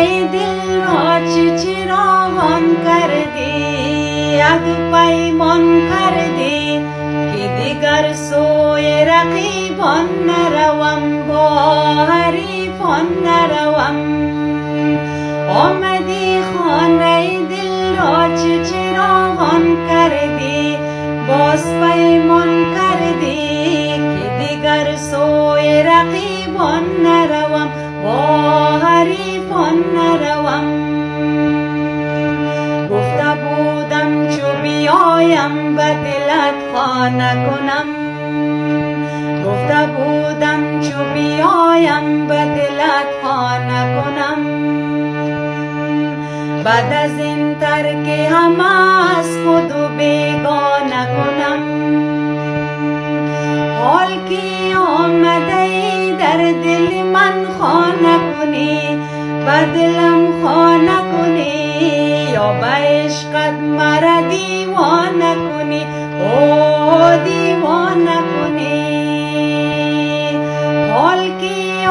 خانه دل را چراغان کردی، یک پیمان کردی که دیگر سوی رقیبان نروم، با حریفان نروم. آمدی خانه دل را چراغان کردی، باز پیمان کردی که دیگر سوی رقیبان نروم، با حریفان نروم. گفته بودم چو بیایم به دلت خانه کنم، گفته بودم چو بیایم به دلت خانه کنم. بعد از این ترک همه از خود و بیگانه کنم. حال که آمده ای در دل من خانه کنی، به دلم خانه کنی، یا به عشقت مرا دیوانه کنی. او